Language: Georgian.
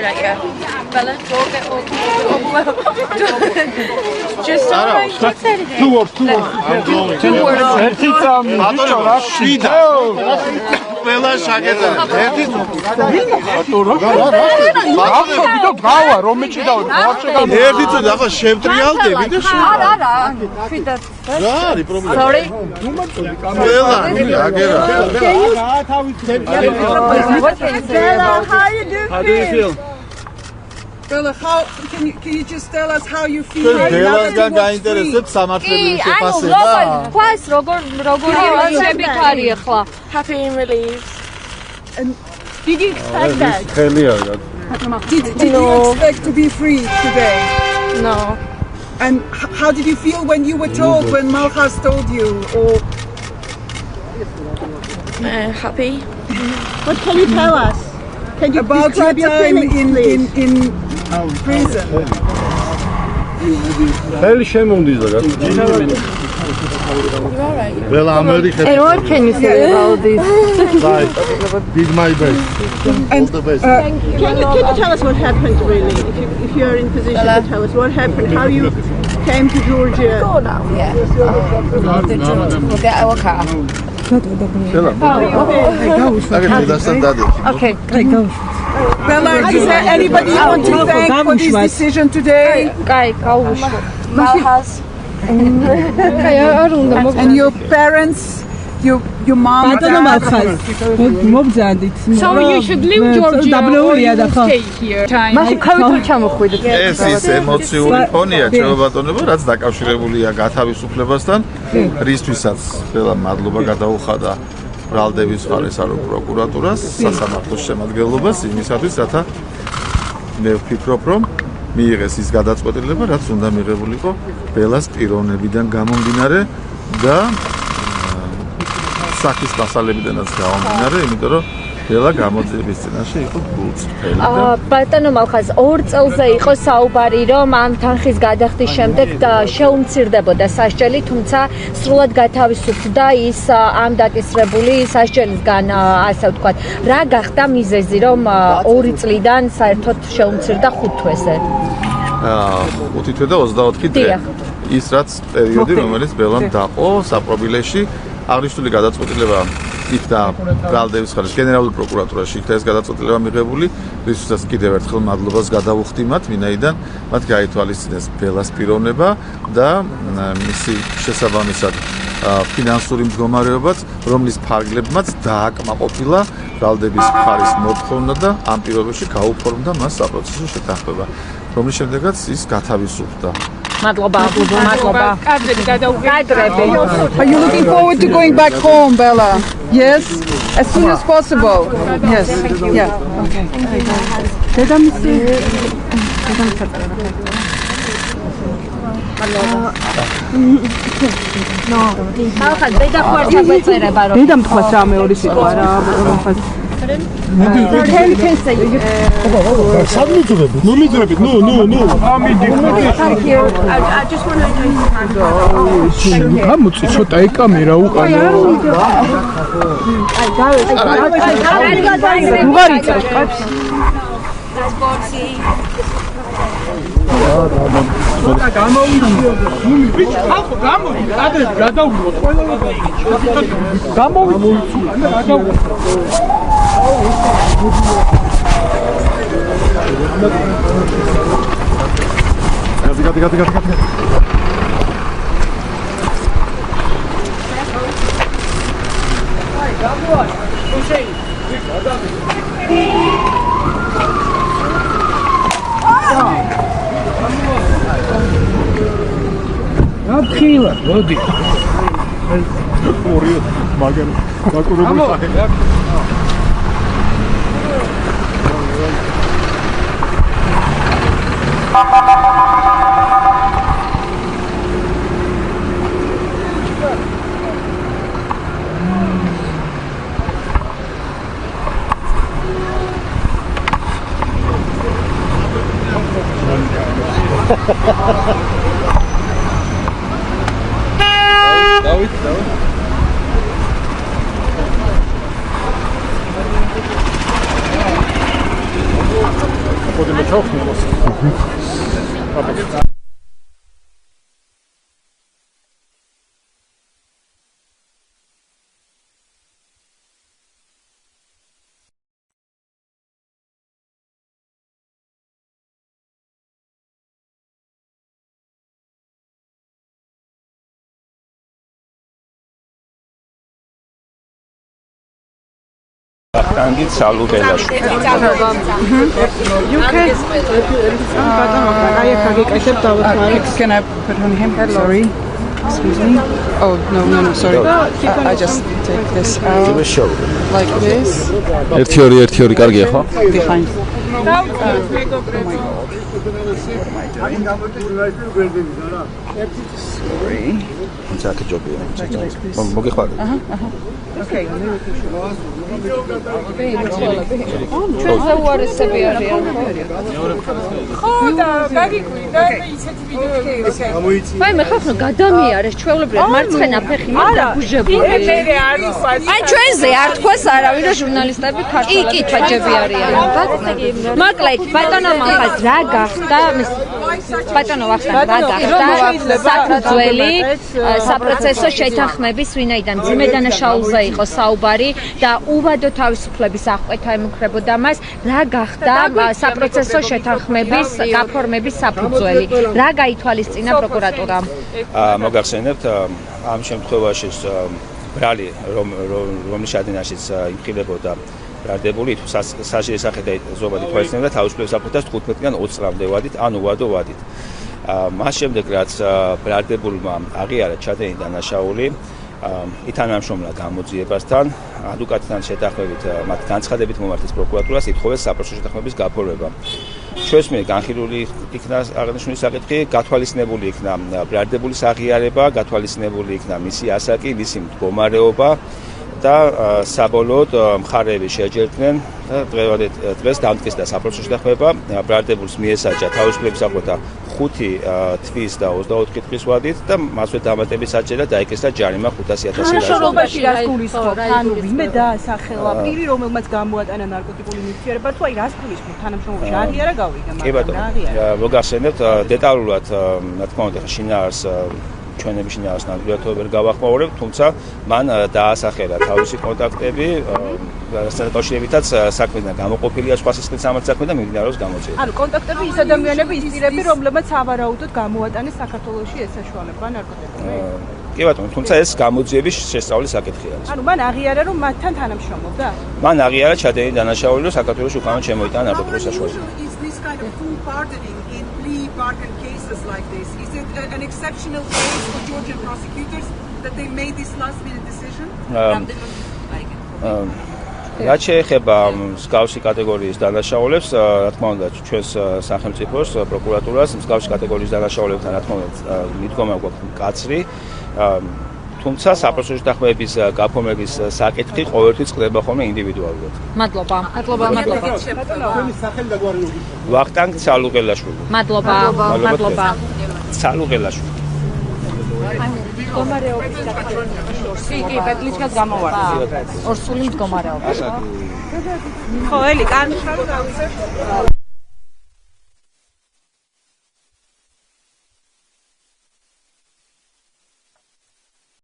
right, yeah. Bella, go get Just two words. I'm going. 2 words. Bella, shageta. Sorry. What can you say about How do you feel? Bella, can you just tell us how you feel? Bella-გან გაინტერესებს სამართლების შეფასება. Quite happy and relieved. And Did you expect that? did you expect to be free today? No. And how did you feel when you were told, when Malchas told you? Or Happy. What can you tell us? Can you about your describe your time feelings, please? in prison? Bella, America. And what can you say about this? Did my best. All the best. Can you tell us what happened really? If you're in position to tell us what happened, how you came to Georgia? Go now, yeah. We'll get our car. Okay. Bella, is there anybody you want to thank for this decision today? Guy, Malchas. And your parents, your mom, dad. So you should leave Georgia or you stay here. ეს ის ემოციური ფონია, ჩვეულებრივ, რაც დაკავშირებულია გათავისუფლებასთან, რისთვისაც ყველა მადლობა გადაუხადა ბრალდების მხარეს არ პროკურატურას, სასამართლოს შემადგენლობას იმისათვის, რათა მე ვფიქრობ, რომ მიიღეს ის გადაწყვეტილება, რაც უნდა მიღებულიყო ბელას პიროვნებიდან გამომდინარე და sakis მასალებიდანაც გამომდინარე, იმიტომ რომ ბელა გამოძიების წინაშე იყო გულწრფელი და ბატონო მალხაზ 2 წელზე იყო საუბარი, რომ ამ თანხის გადახდის შემდეგ შეუმცირდებოდა სასჯელი, თუმცა სრულად გათავისუფლდა ის ამ დაკისრებული სასჯელისგან, ასე ვთქვათ. რა გახდა მიზეზი, რომ 2 წლიდან საერთოდ შეუმცირდა 5 თვეზე? 5 თვე და 24 დღე. ის რაც პერიოდი, რომელიც ბელამ დაყო საპრობილეში, აღნიშნული გადაწყვეტილება იქნა ბრალდების მხარეს გენერალურ პროკურატურაში იქნა ეს გადაწყვეტილება მიღებული, რისთვისაც კიდევ ერთხელ მადლობას გადავუხდი მათ, ვინაიდან მათ გაითვალისწინეს ბელას პიროვნება და მისი შესაბამისად ფინანსური მდგომარეობაც, რომლის ფარგლებმაც დააკმაყოფილა ბრალდების მხარის მოთხოვნა და ამ პირობებში გაუფორმდა მას საპროცესო შეთანხმება, რომლის შემდეგაც ის გათავისუფლდა. მადლობა. Are you looking forward to going back home, Bella? Yes? As soon as possible? Yes. Yeah. Okay. დედამ თქვა სამეორი სიტყვა რა. სამიძრებით, მომიძრებით, ნუ. Thank you. I just want to გამოწი ცოტა ეკამერა უყალო. უღარი წავს. ცოტა გამოვიდა. ბიჭი, ახო გამოვიდა. ადრე გადავიდოთ ყველა. გამოვიდა. Gati. Abkhila, rodi. Oriot, magan, dakurobul sakhe. David. ვახტანგით სალუგელაშვილი. You can. Can I put on him? Sorry. Excuse me. Oh no, sorry. I just take this out like this. ერთი ორი კარგია ხო? Behind. Sorry. ძაკი ჯობია. მოგეხმაროთ. Okay. ჩვენზე უარესები არიან ხო და გაგიკვირდა და ისეთი ვიდეოები. აი მე ხახნო გადამიარეს ჩვეულებრივად მარცხენა ფეხი მოგაბუჟებული. აი ჩვენზე არ თქვას არავინ რომ ჟურნალისტები ქართველები კი თაჯები არიან. მოკლედ ბატონო მახას რა გახდა ბატონო ვახტანგ რა გახდა საფუძველი საპროცესო შეთანხმების ვინაიდან ძიმე დანაშაულზე იყო საუბარი და უვადო თავისუფლების აღკვეთა ემუქრებოდა მას რა გახდა საპროცესო შეთანხმების გაფორმების საფუძველი რა გაითვალისწინა პროკურატურამ მოგახსენებთ ამ შემთხვევაში ბრალი რომლის ადინაშიც იმხილებოდა ბრალდებული სასჯელის სახეთა ზოგადი თვალისწინებდა თავისუფლების საფუძველს 15-დან 20 წლამდე ვადით ან უვადო ვადით მას შემდეგ რაც ბრალდებულმა აღიარა ჩადენი დანაშაული ითანამშრომლა გამოძიებასთან ადვოკატთან შეთანხმებით მათ განცხადებით მომართეს პროკურატურას ითხოვეს საპროცესო შეთანხმების გაფორმება. ჩვენს მიერ განხილული იქნა აღნიშნული საკითხი, გათვალისწინებული იქნა ბრალდებულის აღიარება, გათვალისწინებული იქნა მისი ასაკი, მისი მდგომარეობა და საბოლოოდ მხარეები შეჯერდნენ და დღეს დამტკიცდა საპროცესო შეთანხმება ბრალდებულს მიესაჯა თავისუფლების აღკვეთა 5 თვის და 24 თვის ვადით და მასვე დამატების საჭირა დაიკისრა ჯარიმა 500,000 ლარი. თანამშრომლობაში რას გულისხმობთ? ანუ ვინმე დაასახელა პირი, რომელმაც გამოატანა ნარკოტიკული ნივთიერება, თუ აი რას გულისხმობთ თანამშრომლობაში? აღიარა გავიგე, კი ბატონო. მოგახსენებთ დეტალურად, რა თქმა უნდა, შინაარს ჩვენების შინაარს ნამდვილად ვერ გავახმაურებ, თუმცა მან დაასახელა თავისი კონტაქტები, რასაც კავშირებითაც საქმედან გამოყოფილია სხვა სისხლის სამართლსაქმე და მიმდინარეობს გამოძიება. ანუ კონტაქტები ის ადამიანები, ის პირები, რომლებმაც სავარაუდოდ გამოატანეს საქართველოში ეს საშუალება ნარკოტიკული. კი ბატონო, თუმცა ეს გამოძიების შესწავლის საკითხი არის. ანუ მან აღიარა, რომ მათთან თანამშრომლობდა? მან აღიარა ჩადენი დანაშაული, რომ საქართველოში უკანონოდ შემოიტანა ნარკოტიკული საშუალება. Is this kind of full pardoning in plea bargain cases like this? Is it an exceptional case for Georgian prosecutors that they made this last-minute decision? რაც შეეხება მსგავსი კატეგორიის დანაშაულებს, რა თქმა უნდა, ჩვენს სახელმწიფოს პროკურატურას მსგავსი კატეგორიის დანაშაულებთან რა თქმა უნდა მიდგომა გვაქვს მკაცრი, თუმცა საპროცესო შეთანხმების გაფორმების საკითხი ყოველთვის ხდება ხოლმე ინდივიდუალურად. მადლობა. თქვენი სახელი და გვარი როგორია? ვახტანგ სალუგელაშვილი. მადლობა. სალუგელაშვილი. მდგომარეობის საკითხი. კი, პეტლიჩკას გამოვარდა. ორსული მდგომარეობა. ხო, ელი, კანშარო გავისე.